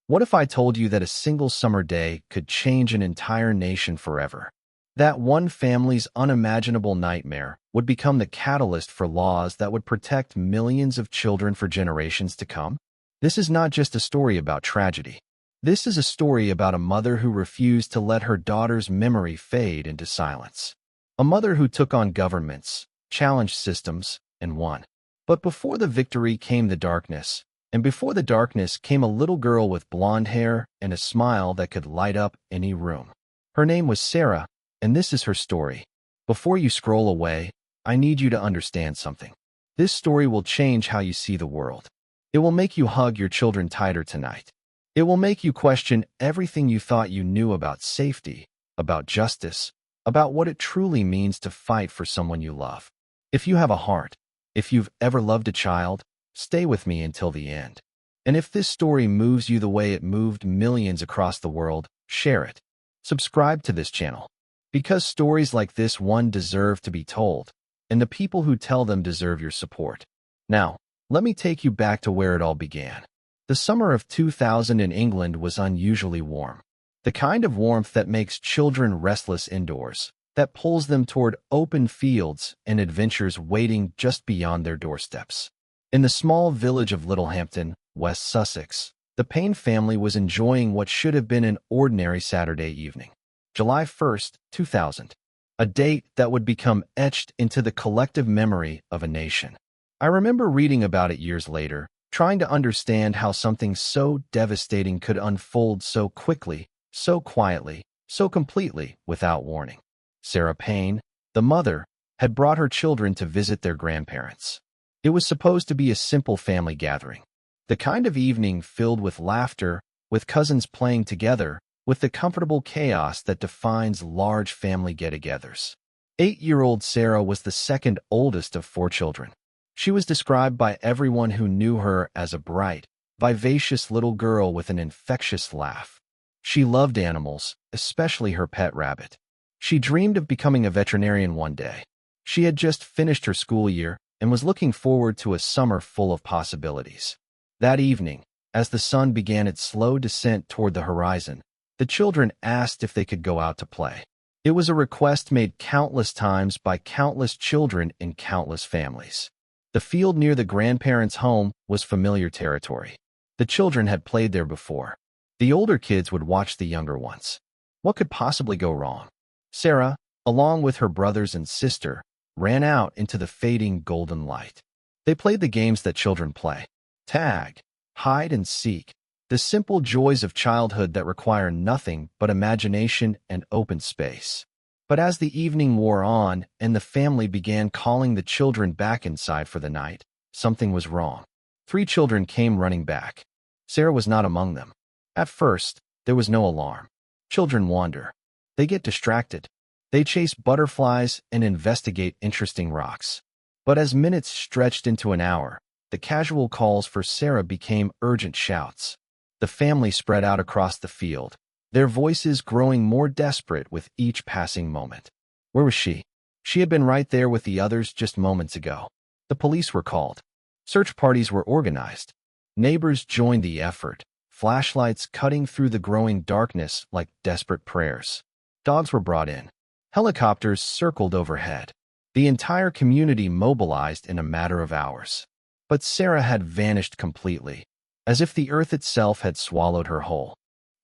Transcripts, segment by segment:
What if I told you that a single summer day could change an entire nation forever? That one family's unimaginable nightmare would become the catalyst for laws that would protect millions of children for generations to come? This is not just a story about tragedy. This is a story about a mother who refused to let her daughter's memory fade into silence. A mother who took on governments, challenged systems, and won. But before the victory came the darkness, and before the darkness came a little girl with blonde hair and a smile that could light up any room. Her name was Sarah, and this is her story. Before you scroll away, I need you to understand something. This story will change how you see the world. It will make you hug your children tighter tonight. It will make you question everything you thought you knew about safety, about justice, about what it truly means to fight for someone you love. If you have a heart, if you've ever loved a child, stay with me until the end. And if this story moves you the way it moved millions across the world, share it. Subscribe to this channel. Because stories like this one deserve to be told, and the people who tell them deserve your support. Now, let me take you back to where it all began. The summer of 2000 in England was unusually warm. The kind of warmth that makes children restless indoors, that pulls them toward open fields and adventures waiting just beyond their doorsteps. In the small village of Littlehampton, West Sussex, the Payne family was enjoying what should have been an ordinary Saturday evening. July 1st, 2000. A date that would become etched into the collective memory of a nation. I remember reading about it years later, trying to understand how something so devastating could unfold so quickly, so quietly, so completely, without warning. Sara Payne, the mother, had brought her children to visit their grandparents. It was supposed to be a simple family gathering. The kind of evening filled with laughter, with cousins playing together, with the comfortable chaos that defines large family get-togethers. 8-year-old Sarah was the second oldest of 4 children. She was described by everyone who knew her as a bright, vivacious little girl with an infectious laugh. She loved animals, especially her pet rabbit. She dreamed of becoming a veterinarian one day. She had just finished her school year and was looking forward to a summer full of possibilities. That evening, as the sun began its slow descent toward the horizon, the children asked if they could go out to play. It was a request made countless times by countless children in countless families. The field near the grandparents' home was familiar territory. The children had played there before. The older kids would watch the younger ones. What could possibly go wrong? Sarah, along with her brothers and sister, ran out into the fading golden light. They played the games that children play. Tag, hide and seek, the simple joys of childhood that require nothing but imagination and open space. But as the evening wore on and the family began calling the children back inside for the night, something was wrong. 3 children came running back. Sarah was not among them. At first, there was no alarm. Children wander. They get distracted. They chase butterflies and investigate interesting rocks. But as minutes stretched into an hour, the casual calls for Sarah became urgent shouts. The family spread out across the field, their voices growing more desperate with each passing moment. Where was she? She had been right there with the others just moments ago. The police were called. Search parties were organized. Neighbors joined the effort, flashlights cutting through the growing darkness like desperate prayers. Dogs were brought in. Helicopters circled overhead. The entire community mobilized in a matter of hours. But Sarah had vanished completely, as if the earth itself had swallowed her whole.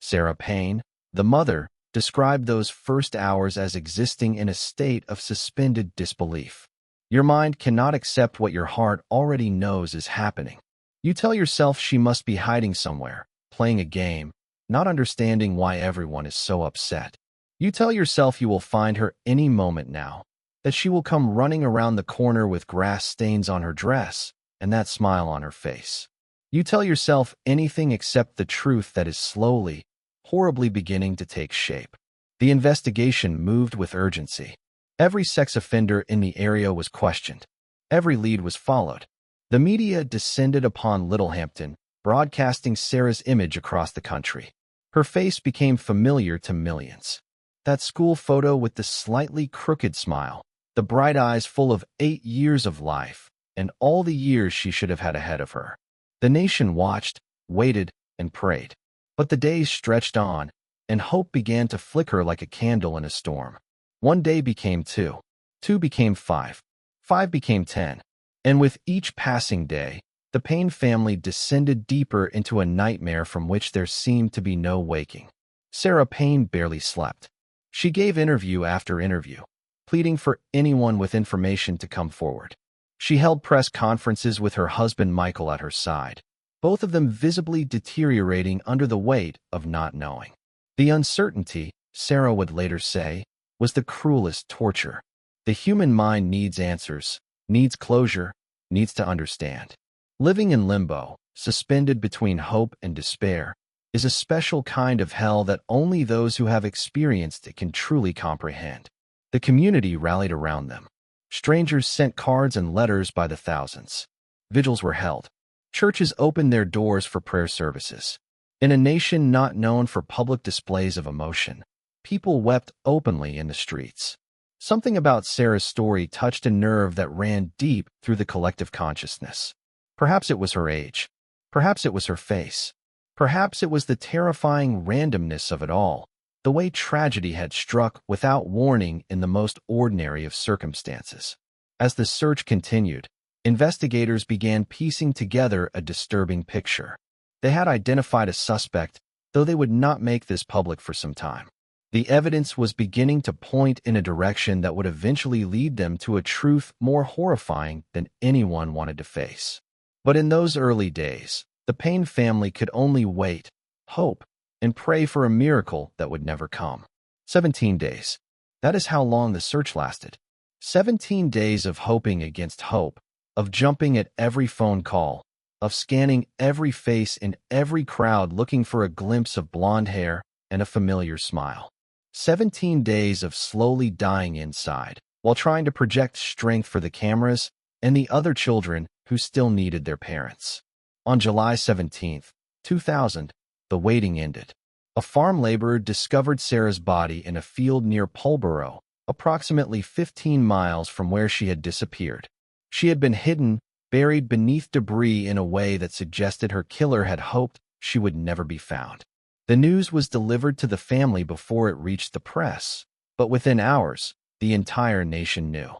Sara Payne, the mother, described those first hours as existing in a state of suspended disbelief. Your mind cannot accept what your heart already knows is happening. You tell yourself she must be hiding somewhere, playing a game, not understanding why everyone is so upset. You tell yourself you will find her any moment now, that she will come running around the corner with grass stains on her dress and that smile on her face. You tell yourself anything except the truth that is slowly, horribly beginning to take shape. The investigation moved with urgency. Every sex offender in the area was questioned. Every lead was followed. The media descended upon Littlehampton, broadcasting Sarah's image across the country. Her face became familiar to millions. That school photo with the slightly crooked smile, the bright eyes full of 8 years of life, and all the years she should have had ahead of her. The nation watched, waited, and prayed. But the days stretched on, and hope began to flicker like a candle in a storm. One day became two. Two became five. Five became 10. And with each passing day, the Payne family descended deeper into a nightmare from which there seemed to be no waking. Sara Payne barely slept. She gave interview after interview, pleading for anyone with information to come forward. She held press conferences with her husband Michael at her side, both of them visibly deteriorating under the weight of not knowing. The uncertainty, Sara would later say, was the cruelest torture. The human mind needs answers, needs closure, needs to understand. Living in limbo, suspended between hope and despair, is a special kind of hell that only those who have experienced it can truly comprehend. The community rallied around them. Strangers sent cards and letters by the thousands. Vigils were held. Churches opened their doors for prayer services. In a nation not known for public displays of emotion, people wept openly in the streets. Something about Sara's story touched a nerve that ran deep through the collective consciousness. Perhaps it was her age. Perhaps it was her face. Perhaps it was the terrifying randomness of it all, the way tragedy had struck without warning in the most ordinary of circumstances. As the search continued, investigators began piecing together a disturbing picture. They had identified a suspect, though they would not make this public for some time. The evidence was beginning to point in a direction that would eventually lead them to a truth more horrifying than anyone wanted to face. But in those early days, the Payne family could only wait, hope, and pray for a miracle that would never come. 17 days. That is how long the search lasted. 17 days of hoping against hope, of jumping at every phone call, of scanning every face in every crowd looking for a glimpse of blonde hair and a familiar smile. 17 days of slowly dying inside, while trying to project strength for the cameras and the other children who still needed their parents. On July 17, 2000, the waiting ended. A farm laborer discovered Sara's body in a field near Pulborough, approximately 15 miles from where she had disappeared. She had been hidden, buried beneath debris in a way that suggested her killer had hoped she would never be found. The news was delivered to the family before it reached the press, but within hours, the entire nation knew.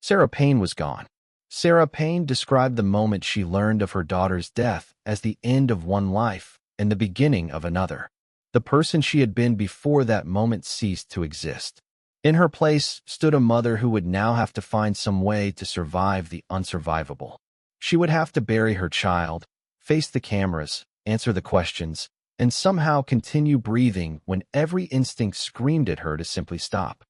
Sara Payne was gone. Sara Payne described the moment she learned of her daughter's death as the end of one life and the beginning of another. The person she had been before that moment ceased to exist. In her place stood a mother who would now have to find some way to survive the unsurvivable. She would have to bury her child, face the cameras, answer the questions, and somehow continue breathing when every instinct screamed at her to simply stop.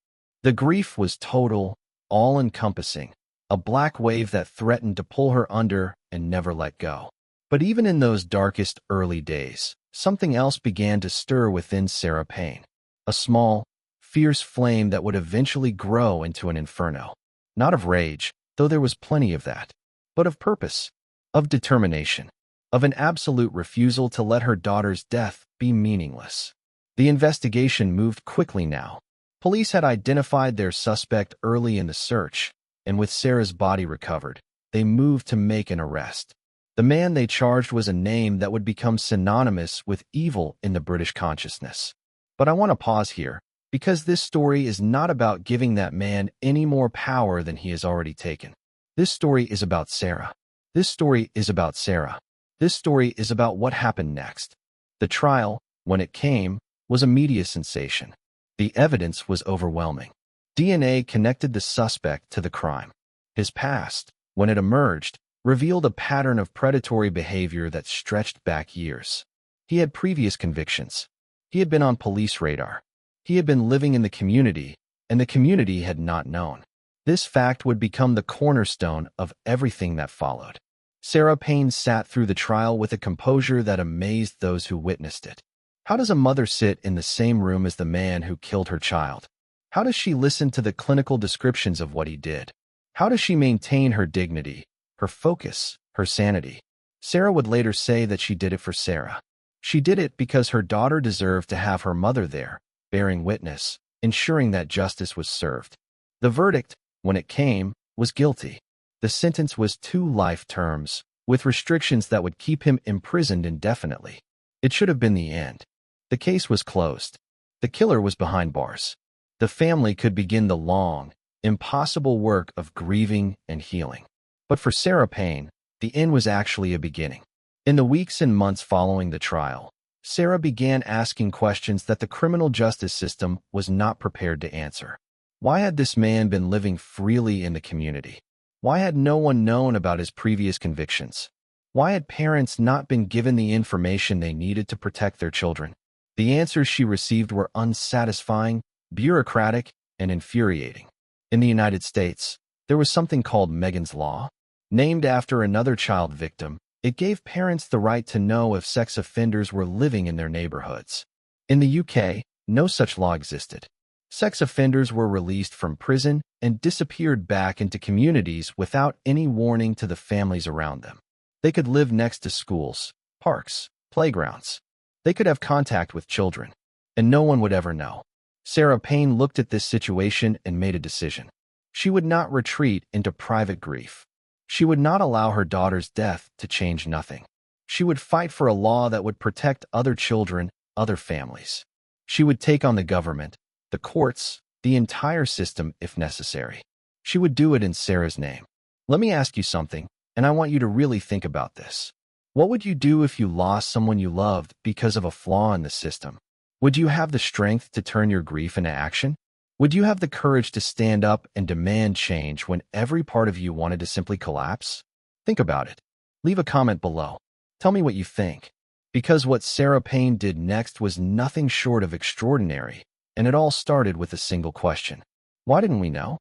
The grief was total, all-encompassing, a black wave that threatened to pull her under and never let go. But even in those darkest early days, something else began to stir within Sara Payne. A small, fierce flame that would eventually grow into an inferno. Not of rage, though there was plenty of that, but of purpose, of determination, of an absolute refusal to let her daughter's death be meaningless. The investigation moved quickly now. Police had identified their suspect early in the search, and with Sara's body recovered, they moved to make an arrest. The man they charged was a name that would become synonymous with evil in the British consciousness. But I want to pause here, because this story is not about giving that man any more power than he has already taken. This story is about Sara. This story is about Sara. This story is about what happened next. The trial, when it came, was a media sensation. The evidence was overwhelming. DNA connected the suspect to the crime. His past, when it emerged, revealed a pattern of predatory behavior that stretched back years. He had previous convictions. He had been on police radar. He had been living in the community, and the community had not known. This fact would become the cornerstone of everything that followed. Sara Payne sat through the trial with a composure that amazed those who witnessed it. How does a mother sit in the same room as the man who killed her child? How does she listen to the clinical descriptions of what he did? How does she maintain her dignity, her focus, her sanity? Sara would later say that she did it for Sara. She did it because her daughter deserved to have her mother there, bearing witness, ensuring that justice was served. The verdict, when it came, was guilty. The sentence was 2 life terms, with restrictions that would keep him imprisoned indefinitely. It should have been the end. The case was closed. The killer was behind bars. The family could begin the long, impossible work of grieving and healing. But for Sara Payne, the end was actually a beginning. In the weeks and months following the trial, Sara began asking questions that the criminal justice system was not prepared to answer. Why had this man been living freely in the community? Why had no one known about his previous convictions? Why had parents not been given the information they needed to protect their children? The answers she received were unsatisfying, bureaucratic, and infuriating. In the United States, there was something called Megan's Law. Named after another child victim, it gave parents the right to know if sex offenders were living in their neighborhoods. In the UK, no such law existed. Sex offenders were released from prison and disappeared back into communities without any warning to the families around them. They could live next to schools, parks, playgrounds. They could have contact with children, and no one would ever know. Sara Payne looked at this situation and made a decision. She would not retreat into private grief. She would not allow her daughter's death to change nothing. She would fight for a law that would protect other children, other families. She would take on the government, the courts, the entire system if necessary. She would do it in Sara's name. Let me ask you something, and I want you to really think about this. What would you do if you lost someone you loved because of a flaw in the system? Would you have the strength to turn your grief into action? Would you have the courage to stand up and demand change when every part of you wanted to simply collapse? Think about it. Leave a comment below. Tell me what you think. Because what Sara Payne did next was nothing short of extraordinary, and it all started with a single question. Why didn't we know?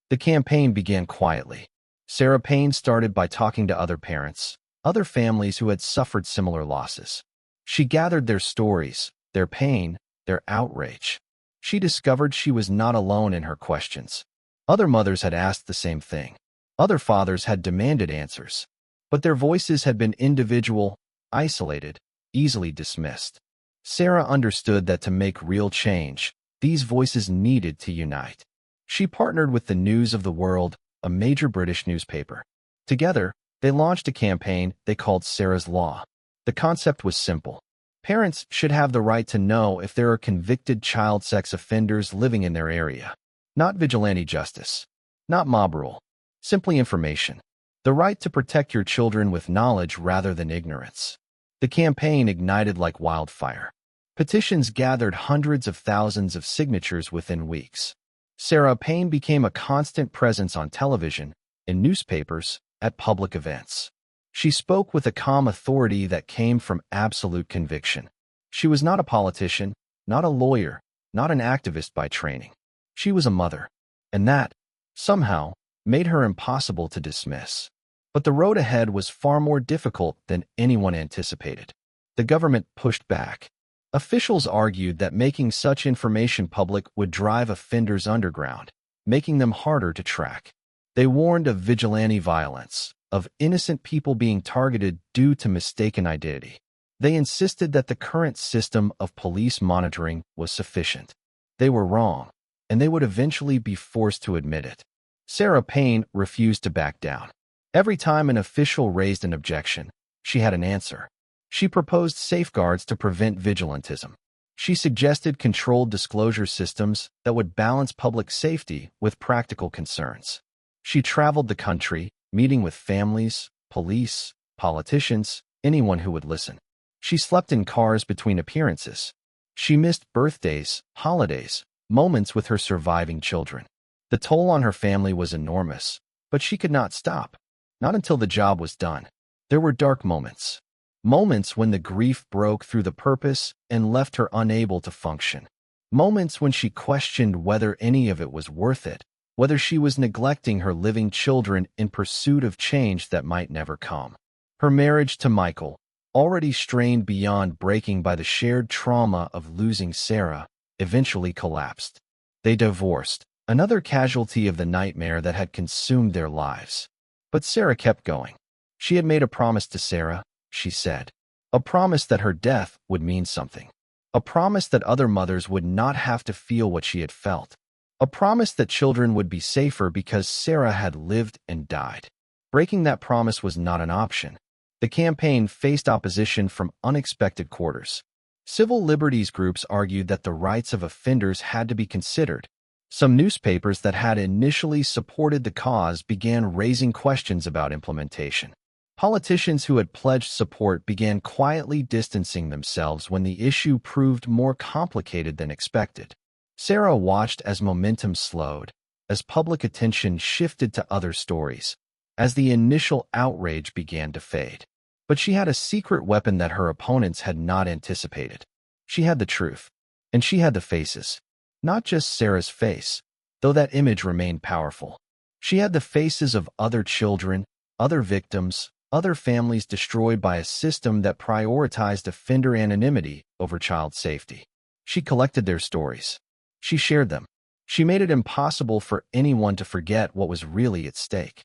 The campaign began quietly. Sara Payne started by talking to other parents, other families who had suffered similar losses. She gathered their stories, their pain, their outrage. She discovered she was not alone in her questions. Other mothers had asked the same thing. Other fathers had demanded answers. But their voices had been individual, isolated, easily dismissed. Sara understood that to make real change, these voices needed to unite. She partnered with the News of the World, a major British newspaper. Together, they launched a campaign they called Sara's Law. The concept was simple. Parents should have the right to know if there are convicted child sex offenders living in their area. Not vigilante justice. Not mob rule. Simply information. The right to protect your children with knowledge rather than ignorance. The campaign ignited like wildfire. Petitions gathered hundreds of thousands of signatures within weeks. Sara Payne became a constant presence on television, in newspapers, at public events. She spoke with a calm authority that came from absolute conviction. She was not a politician, not a lawyer, not an activist by training. She was a mother, and that, somehow, made her impossible to dismiss. But the road ahead was far more difficult than anyone anticipated. The government pushed back. Officials argued that making such information public would drive offenders underground, making them harder to track. They warned of vigilante violence, of innocent people being targeted due to mistaken identity. They insisted that the current system of police monitoring was sufficient. They were wrong, and they would eventually be forced to admit it. Sara Payne refused to back down. Every time an official raised an objection, she had an answer. She proposed safeguards to prevent vigilantism. She suggested controlled disclosure systems that would balance public safety with practical concerns. She traveled the country, meeting with families, police, politicians, anyone who would listen. She slept in cars between appearances. She missed birthdays, holidays, moments with her surviving children. The toll on her family was enormous, but she could not stop. Not until the job was done. There were dark moments. Moments when the grief broke through the purpose and left her unable to function. Moments when she questioned whether any of it was worth it, whether she was neglecting her living children in pursuit of change that might never come. Her marriage to Michael, already strained beyond breaking by the shared trauma of losing Sara, eventually collapsed. They divorced, another casualty of the nightmare that had consumed their lives. But Sara kept going. She had made a promise to Sara, she said. A promise that her death would mean something. A promise that other mothers would not have to feel what she had felt. A promise that children would be safer because Sara had lived and died. Breaking that promise was not an option. The campaign faced opposition from unexpected quarters. Civil liberties groups argued that the rights of offenders had to be considered. Some newspapers that had initially supported the cause began raising questions about implementation. Politicians who had pledged support began quietly distancing themselves when the issue proved more complicated than expected. Sarah watched as momentum slowed, as public attention shifted to other stories, as the initial outrage began to fade. But she had a secret weapon that her opponents had not anticipated. She had the truth, and she had the faces. Not just Sarah's face, though that image remained powerful. She had the faces of other children, other victims, other families destroyed by a system that prioritized offender anonymity over child safety. She collected their stories. She shared them. She made it impossible for anyone to forget what was really at stake.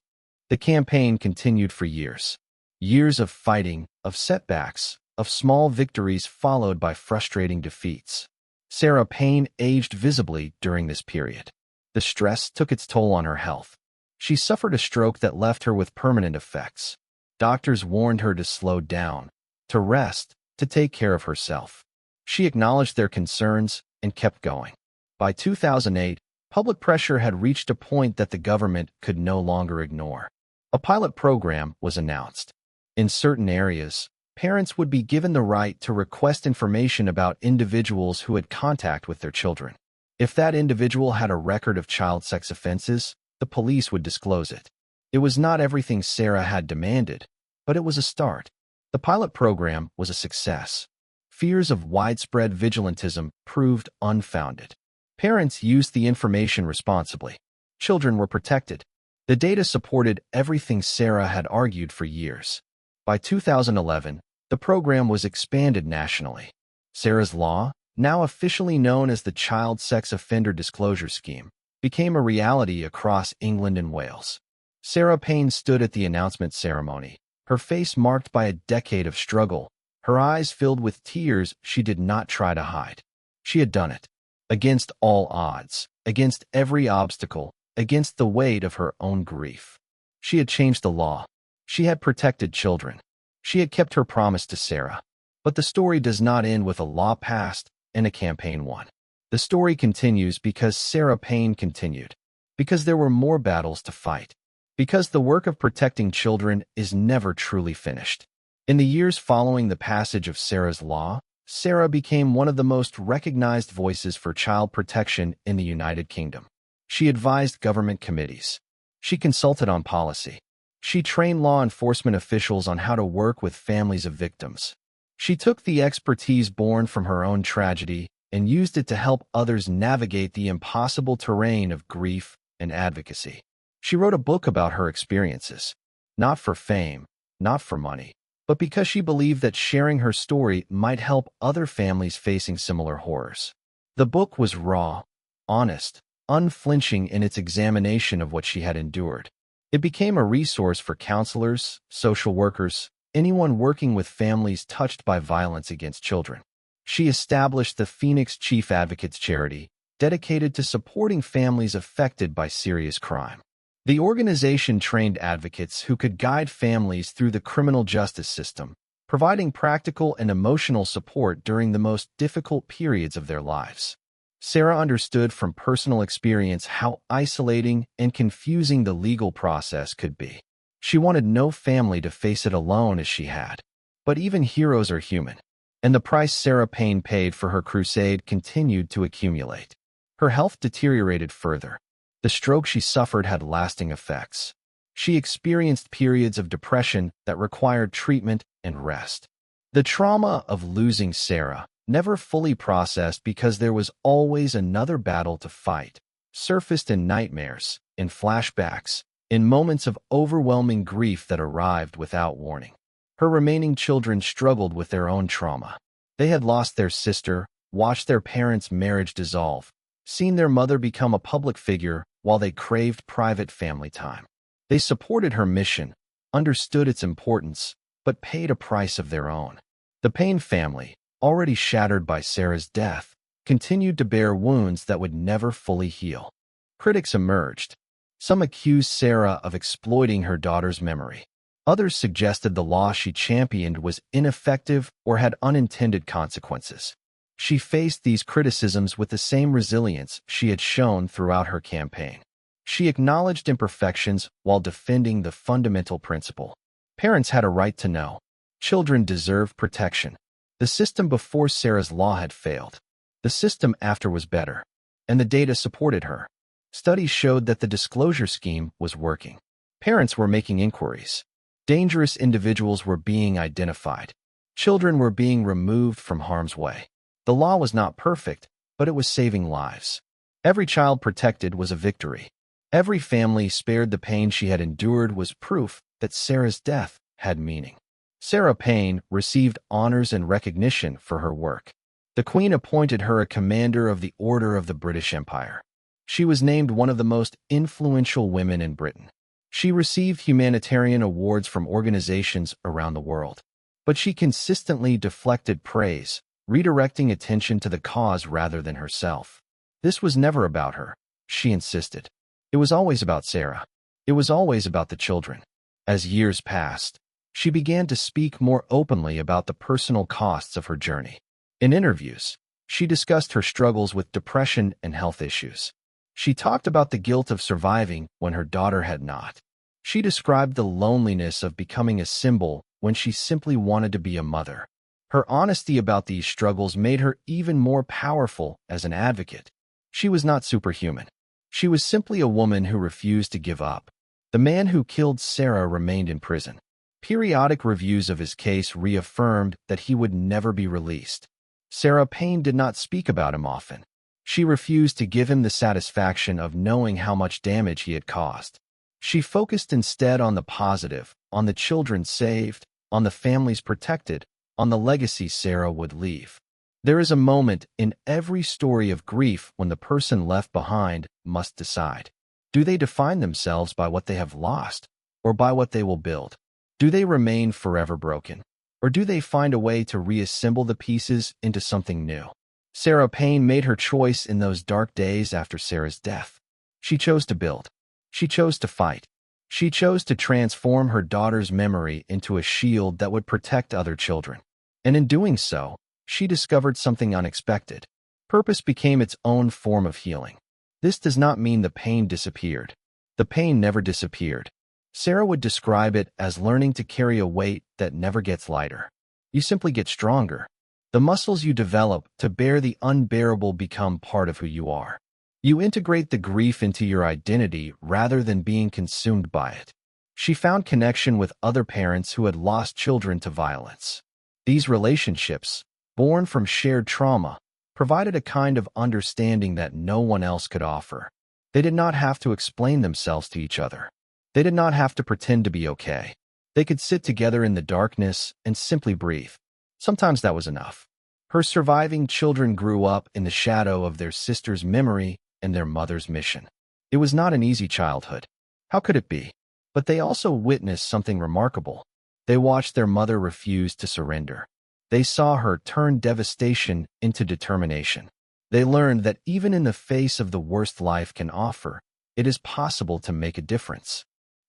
The campaign continued for years. Years of fighting, of setbacks, of small victories followed by frustrating defeats. Sara Payne aged visibly during this period. The stress took its toll on her health. She suffered a stroke that left her with permanent effects. Doctors warned her to slow down, to rest, to take care of herself. She acknowledged their concerns and kept going. By 2008, public pressure had reached a point that the government could no longer ignore. A pilot program was announced. In certain areas, parents would be given the right to request information about individuals who had contact with their children. If that individual had a record of child sex offenses, the police would disclose it. It was not everything Sarah had demanded, but it was a start. The pilot program was a success. Fears of widespread vigilantism proved unfounded. Parents used the information responsibly. Children were protected. The data supported everything Sarah had argued for years. By 2011, the program was expanded nationally. Sarah's Law, now officially known as the Child Sex Offender Disclosure Scheme, became a reality across England and Wales. Sara Payne stood at the announcement ceremony, her face marked by a decade of struggle, her eyes filled with tears she did not try to hide. She had done it. Against all odds, against every obstacle, against the weight of her own grief. She had changed the law. She had protected children. She had kept her promise to Sarah. But the story does not end with a law passed and a campaign won. The story continues because Sara Payne continued, because there were more battles to fight, because the work of protecting children is never truly finished. In the years following the passage of Sarah's Law, Sarah became one of the most recognized voices for child protection in the United Kingdom. She advised government committees. She consulted on policy. She trained law enforcement officials on how to work with families of victims. She took the expertise born from her own tragedy and used it to help others navigate the impossible terrain of grief and advocacy. She wrote a book about her experiences, not for fame, not for money, but because she believed that sharing her story might help other families facing similar horrors. The book was raw, honest, unflinching in its examination of what she had endured. It became a resource for counselors, social workers, anyone working with families touched by violence against children. She established the Phoenix Chief Advocates Charity, dedicated to supporting families affected by serious crime. The organization trained advocates who could guide families through the criminal justice system, providing practical and emotional support during the most difficult periods of their lives. Sarah understood from personal experience how isolating and confusing the legal process could be. She wanted no family to face it alone as she had. But even heroes are human, and the price Sara Payne paid for her crusade continued to accumulate. Her health deteriorated further. The stroke she suffered had lasting effects. She experienced periods of depression that required treatment and rest. The trauma of losing Sarah, never fully processed because there was always another battle to fight, surfaced in nightmares, in flashbacks, in moments of overwhelming grief that arrived without warning. Her remaining children struggled with their own trauma. They had lost their sister, watched their parents' marriage dissolve, seen their mother become a public figure while they craved private family time. They supported her mission, understood its importance, but paid a price of their own. The Payne family, already shattered by Sarah's death, continued to bear wounds that would never fully heal. Critics emerged. Some accused Sarah of exploiting her daughter's memory. Others suggested the law she championed was ineffective or had unintended consequences. She faced these criticisms with the same resilience she had shown throughout her campaign. She acknowledged imperfections while defending the fundamental principle. Parents had a right to know. Children deserved protection. The system before Sarah's law had failed. The system after was better. And the data supported her. Studies showed that the disclosure scheme was working. Parents were making inquiries. Dangerous individuals were being identified. Children were being removed from harm's way. The law was not perfect, but it was saving lives. Every child protected was a victory. Every family spared the pain she had endured was proof that Sarah's death had meaning. Sara Payne received honors and recognition for her work. The Queen appointed her a commander of the Order of the British Empire. She was named one of the most influential women in Britain. She received humanitarian awards from organizations around the world. But she consistently deflected praise, redirecting attention to the cause rather than herself. This was never about her, she insisted. It was always about Sarah. It was always about the children. As years passed, she began to speak more openly about the personal costs of her journey. In interviews, she discussed her struggles with depression and health issues. She talked about the guilt of surviving when her daughter had not. She described the loneliness of becoming a symbol when she simply wanted to be a mother. Her honesty about these struggles made her even more powerful as an advocate. She was not superhuman. She was simply a woman who refused to give up. The man who killed Sarah remained in prison. Periodic reviews of his case reaffirmed that he would never be released. Sara Payne did not speak about him often. She refused to give him the satisfaction of knowing how much damage he had caused. She focused instead on the positive, on the children saved, on the families protected, on the legacy Sarah would leave. There is a moment in every story of grief when the person left behind must decide. Do they define themselves by what they have lost, or by what they will build? Do they remain forever broken, or do they find a way to reassemble the pieces into something new? Sara Payne made her choice in those dark days after Sarah's death. She chose to build. She chose to fight. She chose to transform her daughter's memory into a shield that would protect other children. And in doing so, she discovered something unexpected. Purpose became its own form of healing. This does not mean the pain disappeared. The pain never disappeared. Sarah would describe it as learning to carry a weight that never gets lighter. You simply get stronger. The muscles you develop to bear the unbearable become part of who you are. You integrate the grief into your identity rather than being consumed by it. She found connection with other parents who had lost children to violence. These relationships, born from shared trauma, provided a kind of understanding that no one else could offer. They did not have to explain themselves to each other. They did not have to pretend to be okay. They could sit together in the darkness and simply breathe. Sometimes that was enough. Her surviving children grew up in the shadow of their sister's memory and their mother's mission. It was not an easy childhood. How could it be? But they also witnessed something remarkable. They watched their mother refuse to surrender. They saw her turn devastation into determination. They learned that even in the face of the worst life can offer, it is possible to make a difference.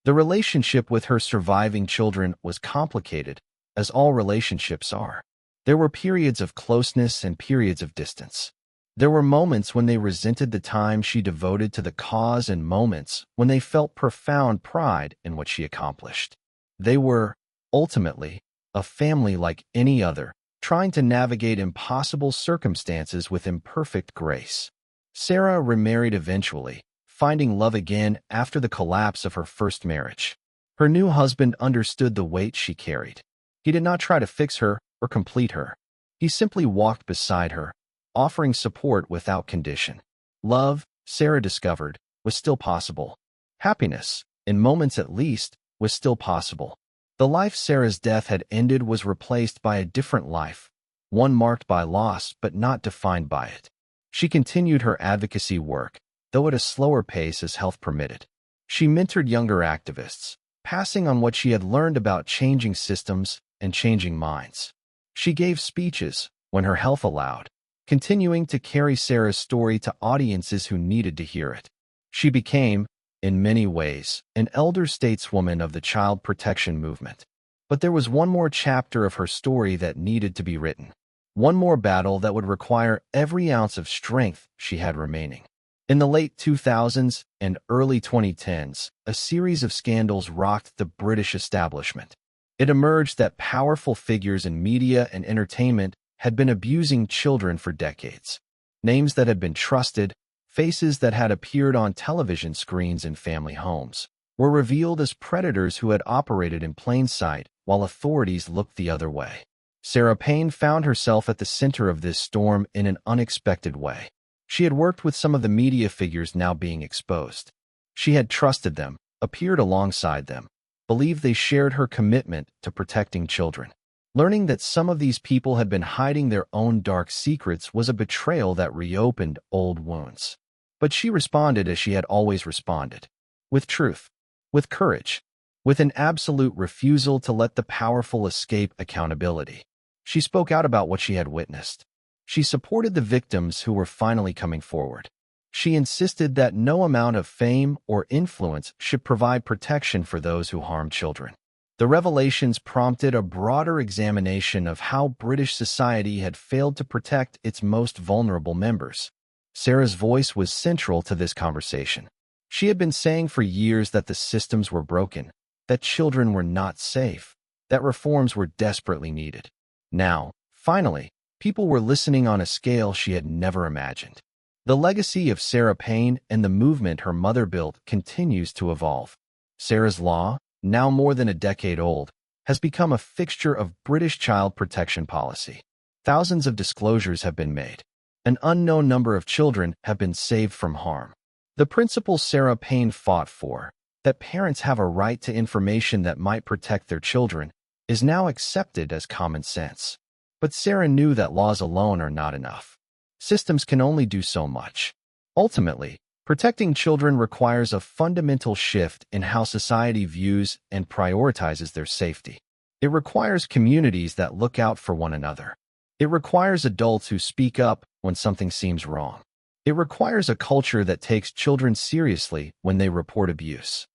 The relationship with her surviving children was complicated, as all relationships are. There were periods of closeness and periods of distance. There were moments when they resented the time she devoted to the cause and moments when they felt profound pride in what she accomplished. They were, ultimately, a family like any other, trying to navigate impossible circumstances with imperfect grace. Sarah remarried eventually, finding love again after the collapse of her first marriage. Her new husband understood the weight she carried. He did not try to fix her or complete her. He simply walked beside her, offering support without condition. Love, Sarah discovered, was still possible. Happiness, in moments at least, was still possible. The life Sarah's death had ended was replaced by a different life, one marked by loss but not defined by it. She continued her advocacy work, though at a slower pace as health permitted. She mentored younger activists, passing on what she had learned about changing systems and changing minds. She gave speeches when her health allowed, continuing to carry Sarah's story to audiences who needed to hear it. She became, in many ways, an elder stateswoman of the child protection movement. But there was one more chapter of her story that needed to be written. One more battle that would require every ounce of strength she had remaining. In the late 2000s and early 2010s, a series of scandals rocked the British establishment. It emerged that powerful figures in media and entertainment had been abusing children for decades. Names that had been trusted, faces that had appeared on television screens in family homes, were revealed as predators who had operated in plain sight while authorities looked the other way. Sara Payne found herself at the center of this storm in an unexpected way. She had worked with some of the media figures now being exposed. She had trusted them, appeared alongside them, believed they shared her commitment to protecting children. Learning that some of these people had been hiding their own dark secrets was a betrayal that reopened old wounds. But she responded as she had always responded, with truth, with courage, with an absolute refusal to let the powerful escape accountability. She spoke out about what she had witnessed. She supported the victims who were finally coming forward. She insisted that no amount of fame or influence should provide protection for those who harm children. The revelations prompted a broader examination of how British society had failed to protect its most vulnerable members. Sarah's voice was central to this conversation. She had been saying for years that the systems were broken, that children were not safe, that reforms were desperately needed. Now, finally, people were listening on a scale she had never imagined. The legacy of Sara Payne and the movement her mother built continues to evolve. Sarah's Law, now more than a decade old, has become a fixture of British child protection policy. Thousands of disclosures have been made. An unknown number of children have been saved from harm. The principle Sara Payne fought for, that parents have a right to information that might protect their children, is now accepted as common sense. But Sarah knew that laws alone are not enough. Systems can only do so much. Ultimately, protecting children requires a fundamental shift in how society views and prioritizes their safety. It requires communities that look out for one another. It requires adults who speak up when something seems wrong. It requires a culture that takes children seriously when they report abuse.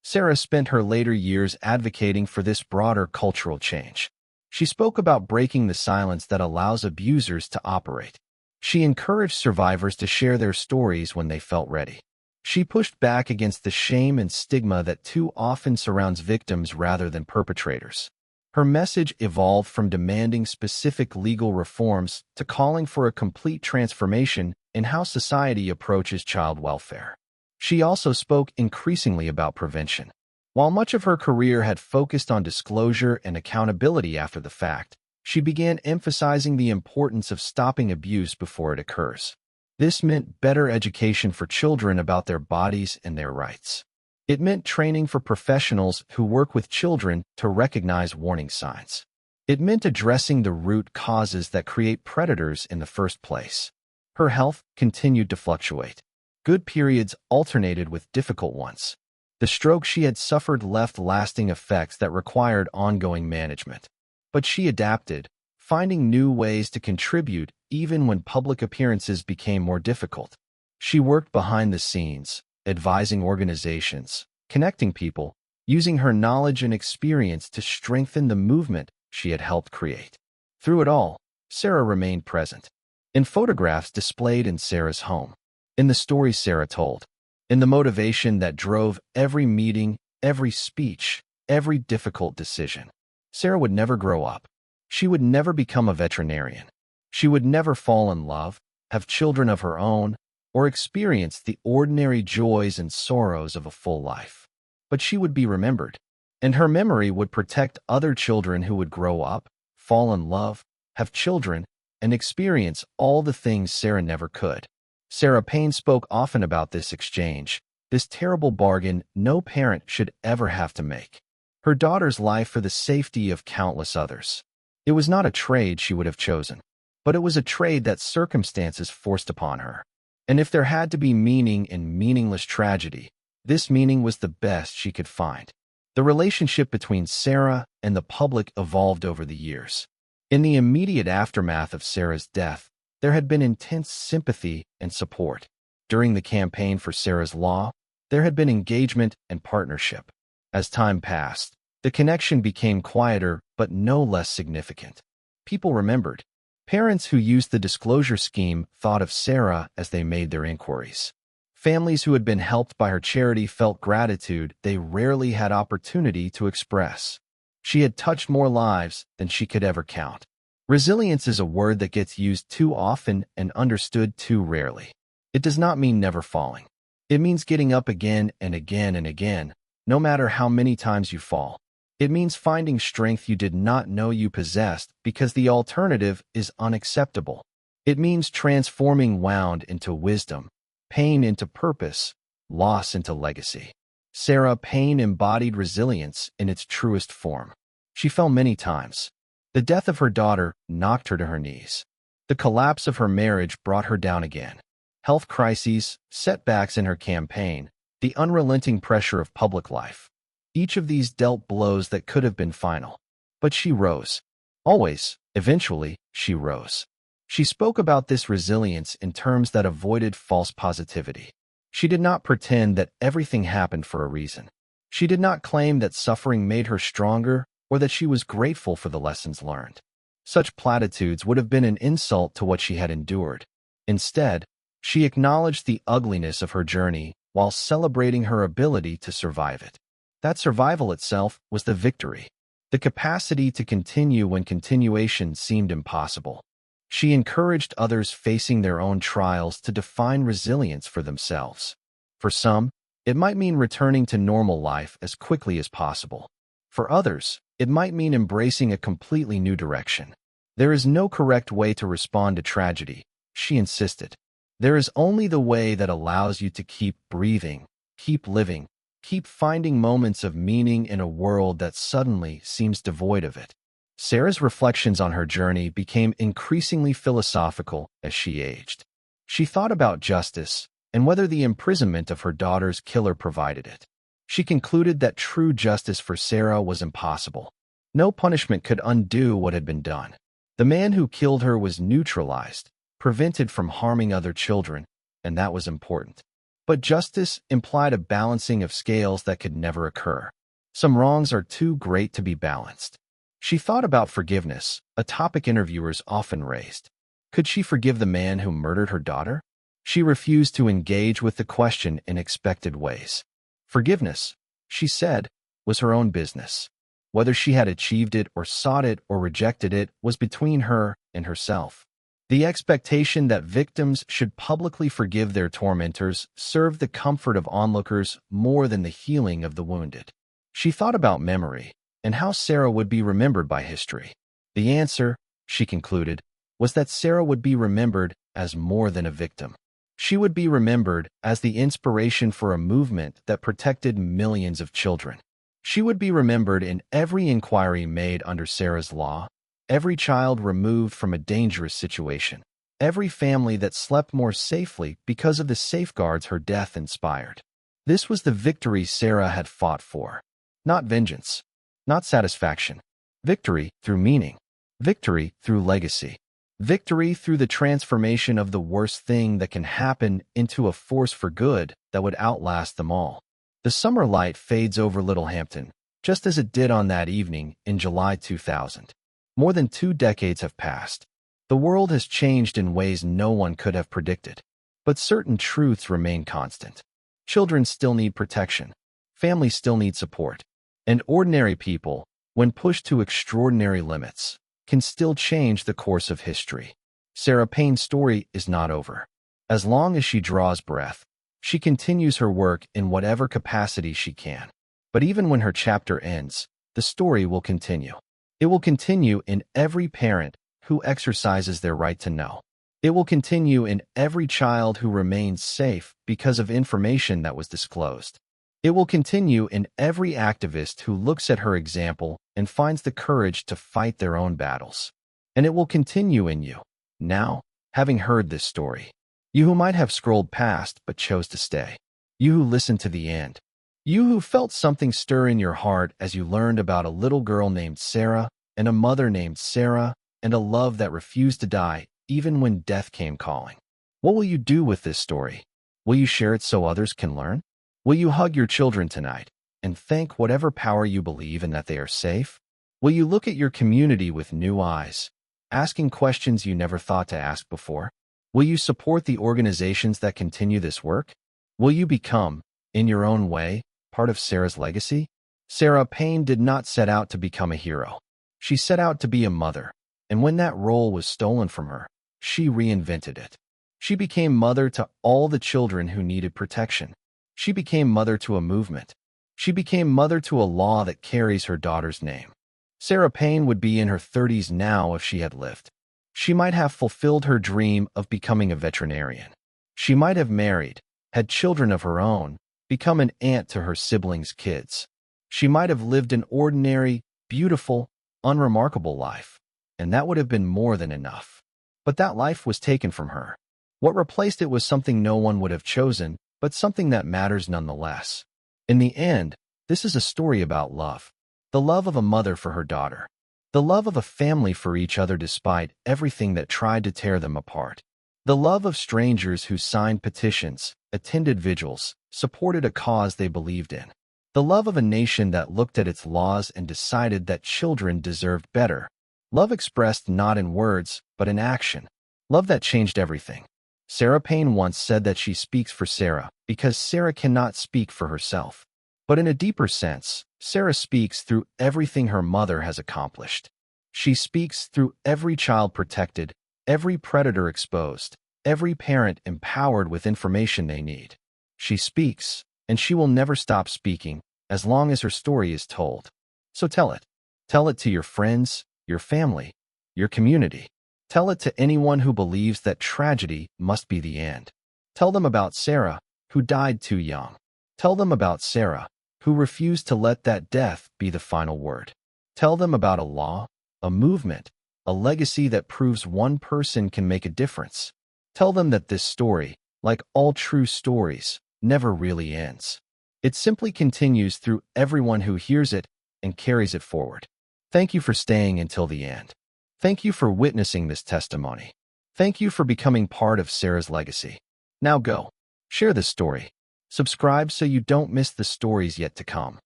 Sarah spent her later years advocating for this broader cultural change. She spoke about breaking the silence that allows abusers to operate. She encouraged survivors to share their stories when they felt ready. She pushed back against the shame and stigma that too often surrounds victims rather than perpetrators. Her message evolved from demanding specific legal reforms to calling for a complete transformation in how society approaches child welfare. She also spoke increasingly about prevention. While much of her career had focused on disclosure and accountability after the fact, she began emphasizing the importance of stopping abuse before it occurs. This meant better education for children about their bodies and their rights. It meant training for professionals who work with children to recognize warning signs. It meant addressing the root causes that create predators in the first place. Her health continued to fluctuate. Good periods alternated with difficult ones. The stroke she had suffered left lasting effects that required ongoing management. But she adapted, finding new ways to contribute even when public appearances became more difficult. She worked behind the scenes, advising organizations, connecting people, using her knowledge and experience to strengthen the movement she had helped create. Through it all, Sarah remained present. In photographs displayed in Sarah's home, in the stories Sarah told, in the motivation that drove every meeting, every speech, every difficult decision. Sarah would never grow up. She would never become a veterinarian. She would never fall in love, have children of her own, or experience the ordinary joys and sorrows of a full life. But she would be remembered, and her memory would protect other children who would grow up, fall in love, have children, and experience all the things Sarah never could. Sara Payne spoke often about this exchange, this terrible bargain no parent should ever have to make. Her daughter's life for the safety of countless others. It was not a trade she would have chosen, but it was a trade that circumstances forced upon her. And if there had to be meaning in meaningless tragedy, this meaning was the best she could find. The relationship between Sarah and the public evolved over the years. In the immediate aftermath of Sarah's death, there had been intense sympathy and support. During the campaign for Sarah's Law, There had been engagement and partnership. As time passed, the connection became quieter but no less significant. People remembered. Parents who used the disclosure scheme thought of Sarah as they made their inquiries. Families who had been helped by her charity felt gratitude they rarely had opportunity to express. She had touched more lives than she could ever count. Resilience is a word that gets used too often and understood too rarely. It does not mean never falling. It means getting up again and again and again, no matter how many times you fall. It means finding strength you did not know you possessed because the alternative is unacceptable. It means transforming wound into wisdom, pain into purpose, loss into legacy. Sara Payne embodied resilience in its truest form. She fell many times. The death of her daughter knocked her to her knees. The collapse of her marriage brought her down again. Health crises, setbacks in her campaign, the unrelenting pressure of public life. Each of these dealt blows that could have been final. But she rose. Always, eventually, she rose. She spoke about this resilience in terms that avoided false positivity. She did not pretend that everything happened for a reason. She did not claim that suffering made her stronger or that she was grateful for the lessons learned. Such platitudes would have been an insult to what she had endured. Instead, she acknowledged the ugliness of her journey while celebrating her ability to survive it. That survival itself was the victory, the capacity to continue when continuation seemed impossible. She encouraged others facing their own trials to define resilience for themselves. For some, it might mean returning to normal life as quickly as possible. For others, it might mean embracing a completely new direction. There is no correct way to respond to tragedy, she insisted. There is only the way that allows you to keep breathing, keep living, keep finding moments of meaning in a world that suddenly seems devoid of it. Sarah's reflections on her journey became increasingly philosophical as she aged. She thought about justice and whether the imprisonment of her daughter's killer provided it. She concluded that true justice for Sarah was impossible. No punishment could undo what had been done. The man who killed her was neutralized, prevented from harming other children, and that was important. But justice implied a balancing of scales that could never occur. Some wrongs are too great to be balanced. She thought about forgiveness, a topic interviewers often raised. Could she forgive the man who murdered her daughter? She refused to engage with the question in expected ways. Forgiveness, she said, was her own business. Whether she had achieved it or sought it or rejected it was between her and herself. The expectation that victims should publicly forgive their tormentors served the comfort of onlookers more than the healing of the wounded. She thought about memory and how Sarah would be remembered by history. The answer, she concluded, was that Sarah would be remembered as more than a victim. She would be remembered as the inspiration for a movement that protected millions of children. She would be remembered in every inquiry made under Sarah's law, every child removed from a dangerous situation, every family that slept more safely because of the safeguards her death inspired. This was the victory Sarah had fought for. Not vengeance, not satisfaction. Victory through meaning. Victory through legacy. Victory through the transformation of the worst thing that can happen into a force for good that would outlast them all. The summer light fades over Littlehampton, just as it did on that evening in July 2000. More than 2 decades have passed. The world has changed in ways no one could have predicted. But certain truths remain constant. Children still need protection. Families still need support. And ordinary people, when pushed to extraordinary limits, can still change the course of history. Sara Payne's story is not over. As long as she draws breath, she continues her work in whatever capacity she can. But even when her chapter ends, the story will continue. It will continue in every parent who exercises their right to know. It will continue in every child who remains safe because of information that was disclosed. It will continue in every activist who looks at her example and finds the courage to fight their own battles. And it will continue in you, now, having heard this story. You who might have scrolled past but chose to stay. You who listened to the end. You who felt something stir in your heart as you learned about a little girl named Sarah and a mother named Sarah and a love that refused to die even when death came calling. What will you do with this story? Will you share it so others can learn? Will you hug your children tonight and thank whatever power you believe in that they are safe? Will you look at your community with new eyes, asking questions you never thought to ask before? Will you support the organizations that continue this work? Will you become, in your own way, part of Sarah's legacy? Sara Payne did not set out to become a hero. She set out to be a mother, and when that role was stolen from her, she reinvented it. She became mother to all the children who needed protection. She became mother to a movement. She became mother to a law that carries her daughter's name. Sara Payne would be in her 30s now if she had lived. She might have fulfilled her dream of becoming a veterinarian. She might have married, had children of her own, become an aunt to her siblings' kids. She might have lived an ordinary, beautiful, unremarkable life, and that would have been more than enough. But that life was taken from her. What replaced it was something no one would have chosen, but something that matters nonetheless. In the end, this is a story about love. The love of a mother for her daughter. The love of a family for each other despite everything that tried to tear them apart. The love of strangers who signed petitions, attended vigils, supported a cause they believed in. The love of a nation that looked at its laws and decided that children deserved better. Love expressed not in words, but in action. Love that changed everything. Sara Payne once said that she speaks for Sarah because Sarah cannot speak for herself. But in a deeper sense, Sarah speaks through everything her mother has accomplished. She speaks through every child protected, every predator exposed, every parent empowered with information they need. She speaks, and she will never stop speaking as long as her story is told. So tell it. Tell it to your friends, your family, your community. Tell it to anyone who believes that tragedy must be the end. Tell them about Sarah, who died too young. Tell them about Sarah, who refused to let that death be the final word. Tell them about a law, a movement, a legacy that proves one person can make a difference. Tell them that this story, like all true stories, never really ends. It simply continues through everyone who hears it and carries it forward. Thank you for staying until the end. Thank you for witnessing this testimony. Thank you for becoming part of Sarah's legacy. Now go. Share this story. Subscribe so you don't miss the stories yet to come.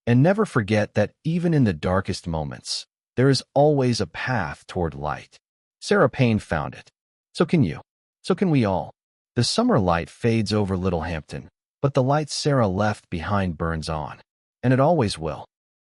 And never forget that even in the darkest moments, there is always a path toward light. Sara Payne found it. So can you. So can we all. The summer light fades over Littlehampton, but the light Sarah left behind burns on. And it always will.